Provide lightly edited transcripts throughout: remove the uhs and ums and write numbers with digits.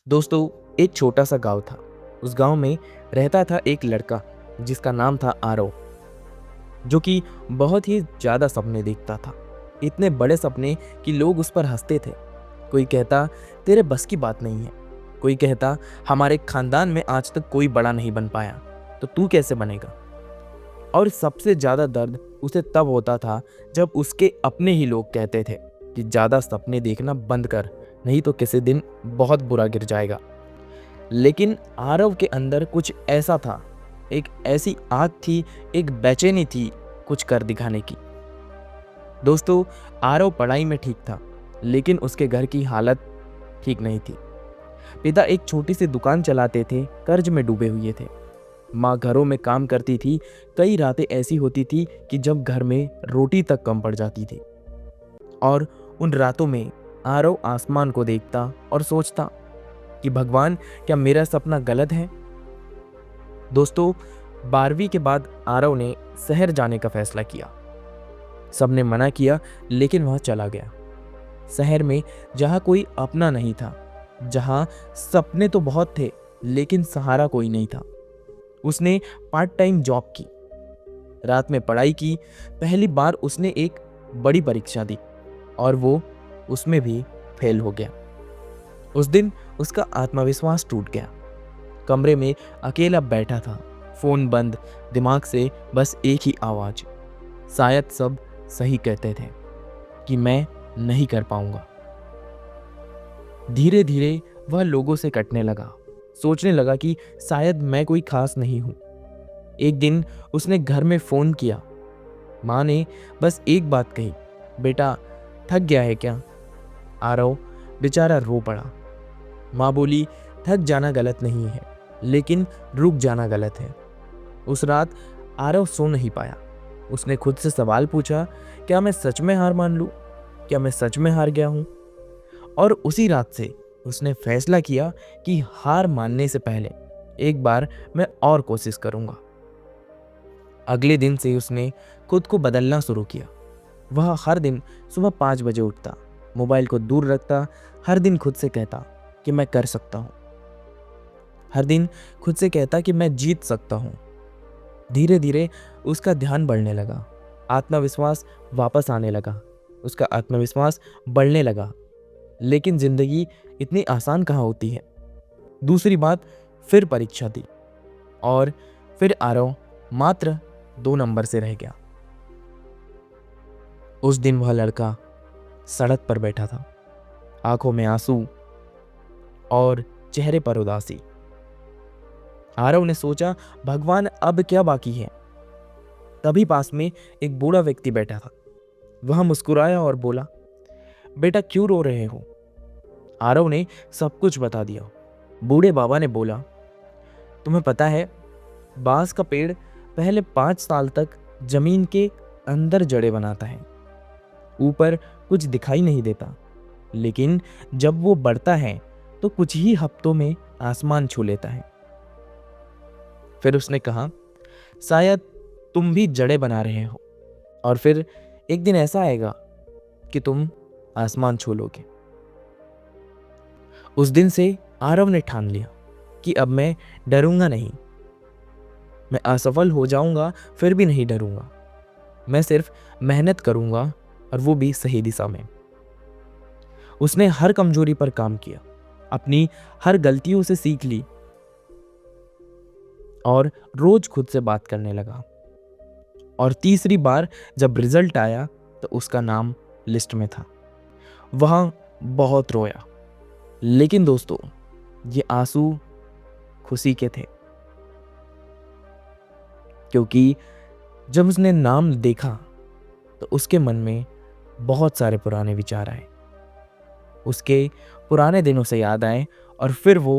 दोस्तों, एक छोटा सा गांव था। उस गांव में रहता था एक लड़का जिसका नाम था आरव, जो कि बहुत ही ज़्यादा सपने देखता था। इतने बड़े सपने कि लोग उस पर हंसते थे। कोई कहता तेरे बस की बात नहीं है, कोई कहता हमारे खानदान में आज तक कोई बड़ा नहीं बन पाया, तो तू कैसे बनेगा। और सबसे ज़्यादा दर्द उसे तब होता था जब उसके अपने ही लोग कहते थे कि ज़्यादा सपने देखना बंद कर, नहीं तो किसी दिन बहुत बुरा गिर जाएगा। लेकिन आरव के अंदर कुछ ऐसा था, एक ऐसी आग थी, एक बेचैनी थी कुछ कर दिखाने की। दोस्तों, आरव पढ़ाई में ठीक था, लेकिन उसके घर की हालत ठीक नहीं थी। पिता एक छोटी सी दुकान चलाते थे, कर्ज में डूबे हुए थे। माँ घरों में काम करती थी। कई रातें ऐसी होती थी कि जब घर में रोटी तक कम पड़ जाती थी। और उन रातों में आरव आसमान को देखता और सोचता कि भगवान, क्या मेरा सपना गलत है। दोस्तों, 12वीं के बाद आरव ने शहर जाने का फैसला किया। सबने मना किया, लेकिन वह चला गया। शहर में जहाँ कोई अपना नहीं था, जहाँ सपने तो बहुत थे लेकिन सहारा कोई नहीं था। उसने पार्ट टाइम जॉब की, रात में पढ़ाई की। पहली बार उसने एक बड़ी परीक्षा दी और वो उसमें भी फेल हो गया। उस दिन उसका आत्मविश्वास टूट गया। कमरे में अकेला बैठा था, फोन बंद, दिमाग से बस एक ही आवाज, शायद सब सही कहते थे कि मैं नहीं कर पाऊंगा। धीरे धीरे वह लोगों से कटने लगा, सोचने लगा कि शायद मैं कोई खास नहीं हूं। एक दिन उसने घर में फोन किया। माँ ने बस एक बात कही, बेटा थक गया है क्या। आरव बेचारा रो पड़ा। माँ बोली, थक जाना गलत नहीं है, लेकिन रुक जाना गलत है। उस रात आरव सो नहीं पाया। उसने खुद से सवाल पूछा, क्या मैं सच में हार मान लूं? क्या मैं सच में हार गया हूं? और उसी रात से उसने फैसला किया कि हार मानने से पहले एक बार मैं और कोशिश करूंगा। अगले दिन से उसने खुद को बदलना शुरू किया। वह हर दिन सुबह 5 बजे उठता, मोबाइल को दूर रखता, हर दिन खुद से कहता कि मैं कर सकता हूँ। हर दिन खुद से कहता कि मैं जीत सकता हूँ। धीरे धीरे उसका ध्यान बढ़ने लगा, आत्मविश्वास वापस आने लगा, उसका आत्मविश्वास बढ़ने लगा। लेकिन जिंदगी इतनी आसान कहाँ होती है। दूसरी बात, फिर परीक्षा दी और फिर आरव मात्र 2 नंबर से रह गया। उस दिन वह लड़का सड़क पर बैठा था, आंखों में आंसू और चेहरे पर उदासी। आरव ने सोचा, भगवान अब क्या बाकी है। तभी पास में एक बूढ़ा व्यक्ति बैठा था। वह मुस्कुराया और बोला, बेटा क्यों रो रहे हो। आरव ने सब कुछ बता दिया। बूढ़े बाबा ने बोला, तुम्हें पता है, बांस का पेड़ पहले 5 साल तक जमीन के अंदर जड़ें बनाता है, ऊपर कुछ दिखाई नहीं देता, लेकिन जब वो बढ़ता है तो कुछ ही हफ्तों में आसमान छू लेता है। फिर उसने कहा, शायद तुम भी जड़ें बना रहे हो और फिर एक दिन ऐसा आएगा कि तुम आसमान छू लोगे। उस दिन से आरव ने ठान लिया कि अब मैं डरूंगा नहीं। मैं असफल हो जाऊंगा फिर भी नहीं डरूंगा। मैं सिर्फ मेहनत करूंगा, और वो भी सही दिशा में। उसने हर कमजोरी पर काम किया, अपनी हर गलतियों से सीख ली और रोज खुद से बात करने लगा। और तीसरी बार जब रिजल्ट आया तो उसका नाम लिस्ट में था। वह बहुत रोया, लेकिन दोस्तों, ये आंसू खुशी के थे, क्योंकि जब उसने नाम देखा तो उसके मन में बहुत सारे पुराने विचार आए। उसके पुराने दिनों से याद आए और फिर वो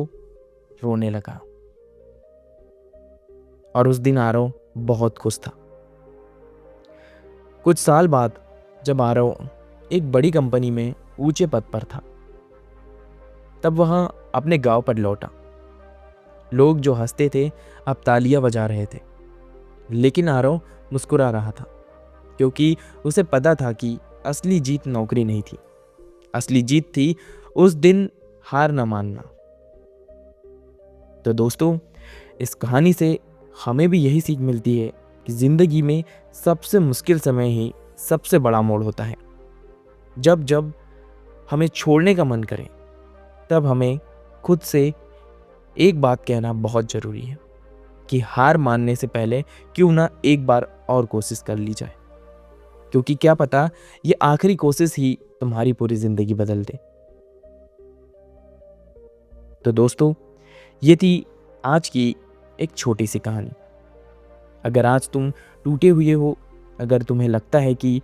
रोने लगा। और उस दिन आरव बहुत खुश था। कुछ साल बाद जब आरव एक बड़ी कंपनी में ऊंचे पद पर था, तब वह अपने गांव पर लौटा। लोग जो हंसते थे अब तालियां बजा रहे थे, लेकिन आरव मुस्कुरा रहा था, क्योंकि उसे पता था कि असली जीत नौकरी नहीं थी, असली जीत थी उस दिन हार न मानना। तो दोस्तों, इस कहानी से हमें भी यही सीख मिलती है कि ज़िंदगी में सबसे मुश्किल समय ही सबसे बड़ा मोड़ होता है। जब जब हमें छोड़ने का मन करे, तब हमें खुद से एक बात कहना बहुत ज़रूरी है कि हार मानने से पहले क्यों ना एक बार और कोशिश कर ली जाए, क्योंकि क्या पता ये आखिरी कोशिश ही तुम्हारी पूरी ज़िंदगी बदल दे। तो दोस्तों, ये थी आज की एक छोटी सी कहानी। अगर आज तुम टूटे हुए हो, अगर तुम्हें लगता है कि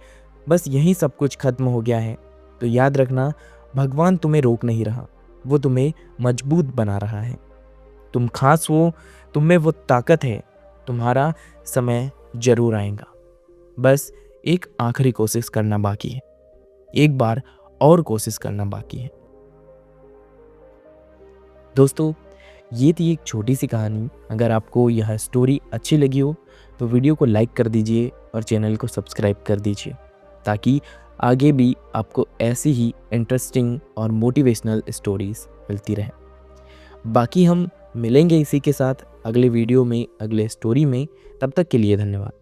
बस यहीं सब कुछ खत्म हो गया है, तो याद रखना, भगवान तुम्हें रोक नहीं रहा, वो तुम्हें मजबूत बना रहा है। तुम खास हो, तुम में वो ताकत है, तुम्हारा समय जरूर आएगा। बस एक आखिरी कोशिश करना बाकी है, एक बार और कोशिश करना बाकी है। दोस्तों, ये थी एक छोटी सी कहानी। अगर आपको यह स्टोरी अच्छी लगी हो तो वीडियो को लाइक कर दीजिए और चैनल को सब्सक्राइब कर दीजिए, ताकि आगे भी आपको ऐसी ही इंटरेस्टिंग और मोटिवेशनल स्टोरीज मिलती रहे। बाकी हम मिलेंगे इसी के साथ अगले वीडियो में, अगले स्टोरी में। तब तक के लिए धन्यवाद।